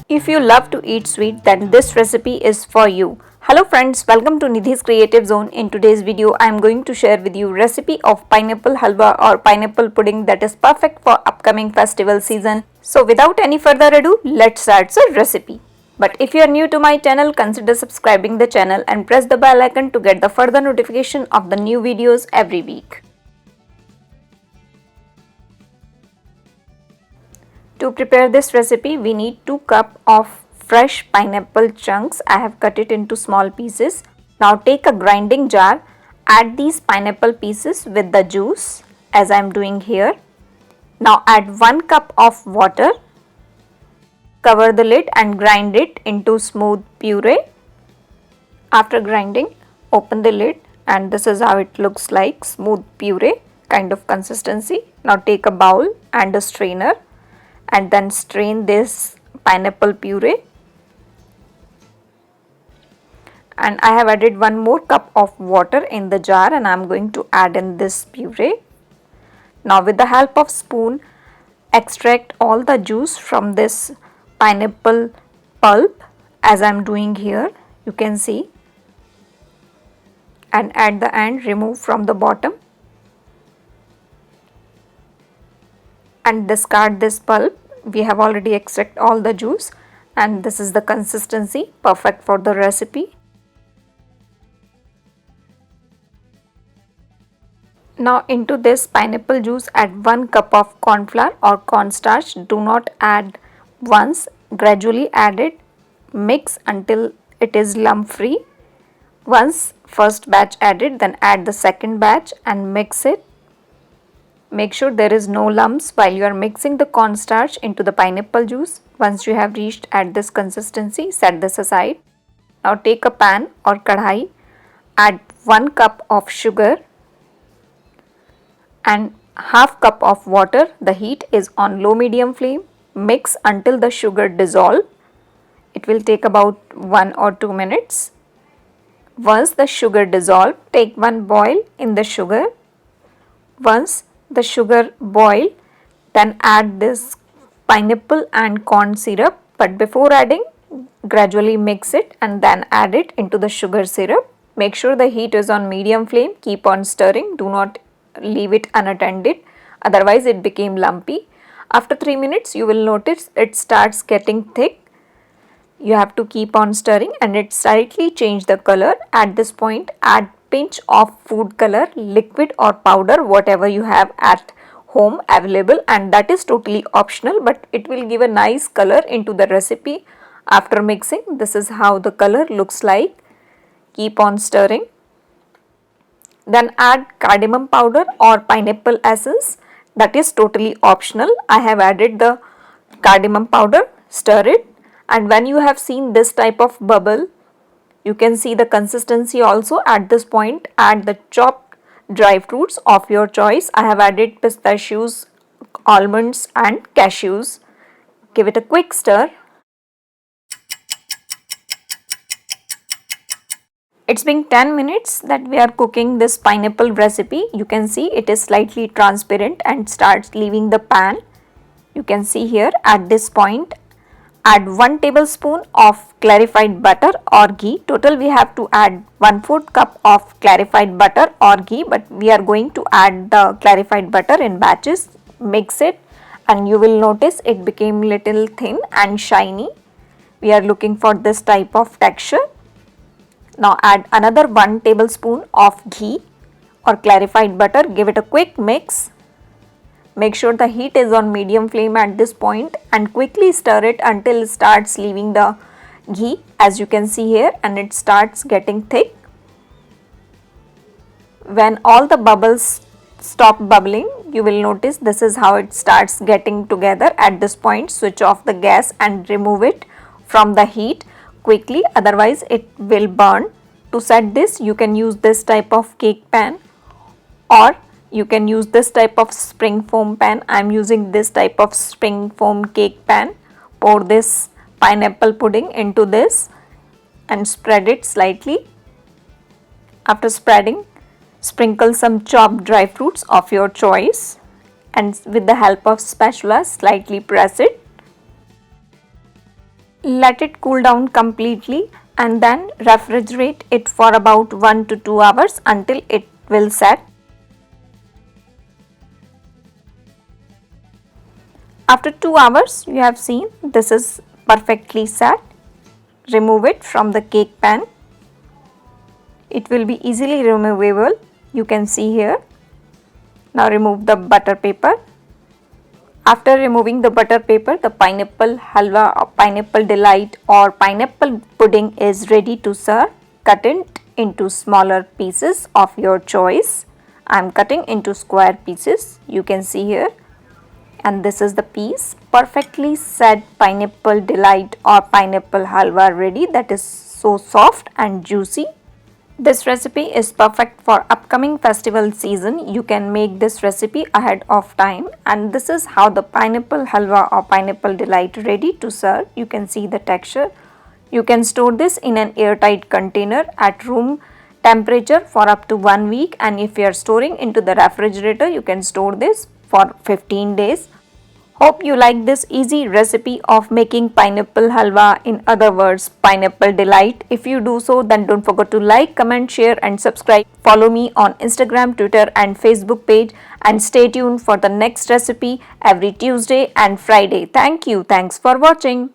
If you love to eat sweet, then this recipe is for you. Hello friends, welcome to Nidhi's Creative Zone. In today's video, I am going to share with you recipe of pineapple halwa or pineapple pudding that is perfect for upcoming festival season. So without any further ado, let's start the recipe. But if you are new to my channel, consider subscribing the channel and press the bell icon to get the further notification of the new videos every week. To prepare this recipe, we need 2 cups of fresh pineapple chunks. I have cut it into small pieces. Now take a grinding jar, add these pineapple pieces with the juice as I am doing here. Now add 1 cup of water. Cover the lid and grind it into smooth puree. After grinding, open the lid and this is how it looks like, smooth puree kind of consistency. Now take a bowl and a strainer and then strain this pineapple puree, and I have added 1 more cup of water in the jar and I am going to add in this puree. Now with the help of spoon, extract all the juice from this pineapple pulp as I am doing here, you can see, and at the end remove from the bottom and discard this pulp. We have already extracted all the juice and this is the consistency perfect for the recipe. Now into this pineapple juice add 1 cup of corn flour or cornstarch. Do not add once, gradually add it. Mix until it is lump free. Once first batch added, then add the second batch and mix it. Make sure there is no lumps while you are mixing the cornstarch into the pineapple juice. Once you have reached at this consistency, set this aside. Now take a pan or kadhai, add 1 cup of sugar and half cup of water. The heat is on low medium flame. Mix until the sugar dissolve. It will take about 1 or 2 minutes. Once the sugar dissolve, take 1 boil in the sugar. Once the sugar boil, then add this pineapple and corn syrup, but before adding, gradually mix it and then add it into the sugar syrup. Make sure the heat is on medium flame. Keep on stirring. Do not leave it unattended, otherwise it became lumpy. After 3 minutes, you will notice it starts getting thick. You have to keep on stirring and it slightly change the color. At this point, add pinch of food color, liquid or powder, whatever you have at home available, and that is totally optional, but it will give a nice color into the recipe. After mixing, this is how the color looks like. Keep on stirring. Then add cardamom powder or pineapple essence, that is totally optional. I have added the cardamom powder. Stir it, and when you have seen this type of bubble, you can see the consistency also. At this point, add the chopped dry fruits of your choice. I have added pistachios, almonds and cashews. Give it a quick stir. It's been 10 minutes that we are cooking this pineapple recipe. You can see it is slightly transparent and starts leaving the pan. You can see here at this point, add 1 tablespoon of clarified butter or ghee. Total we have to add 1/4 cup of clarified butter or ghee, but we are going to add the clarified butter in batches. Mix it and you will notice it became little thin and shiny. We are looking for this type of texture. Now add another 1 tablespoon of ghee or clarified butter. Give it a quick mix. Make sure the heat is on medium flame at this point and quickly stir it until it starts leaving the ghee, as you can see here, and it starts getting thick. When all the bubbles stop bubbling, you will notice this is how it starts getting together. At this point, switch off the gas and remove it from the heat quickly, otherwise it will burn. To set this, you can use this type of cake pan or you can use this type of spring foam pan. I am using this type of spring foam cake pan. Pour this pineapple pudding into this and spread it slightly. After spreading, sprinkle some chopped dry fruits of your choice and with the help of spatula slightly press it. Let it cool down completely and then refrigerate it for about 1 to 2 hours until it will set. After 2 hours, you have seen this is perfectly set. Remove it from the cake pan. It will be easily removable. You can see here. Now remove the butter paper. After removing the butter paper, the pineapple halwa or pineapple delight or pineapple pudding is ready to serve. Cut it into smaller pieces of your choice. I am cutting into square pieces. You can see here. And this is the piece. Perfectly set pineapple delight or pineapple halwa ready, that is so soft and juicy. This recipe is perfect for upcoming festival season. You can make this recipe ahead of time, and this is how the pineapple halwa or pineapple delight ready to serve. You can see the texture. You can store this in an airtight container at room temperature for up to 1 week, and if you are storing into the refrigerator, you can store this for 15 days. Hope you like this easy recipe of making pineapple halwa, in other words pineapple delight. If you do so, then don't forget to like, comment, share and subscribe. Follow me on Instagram, Twitter and Facebook page, and stay tuned for the next recipe every Tuesday and Friday. Thank you. Thanks for watching.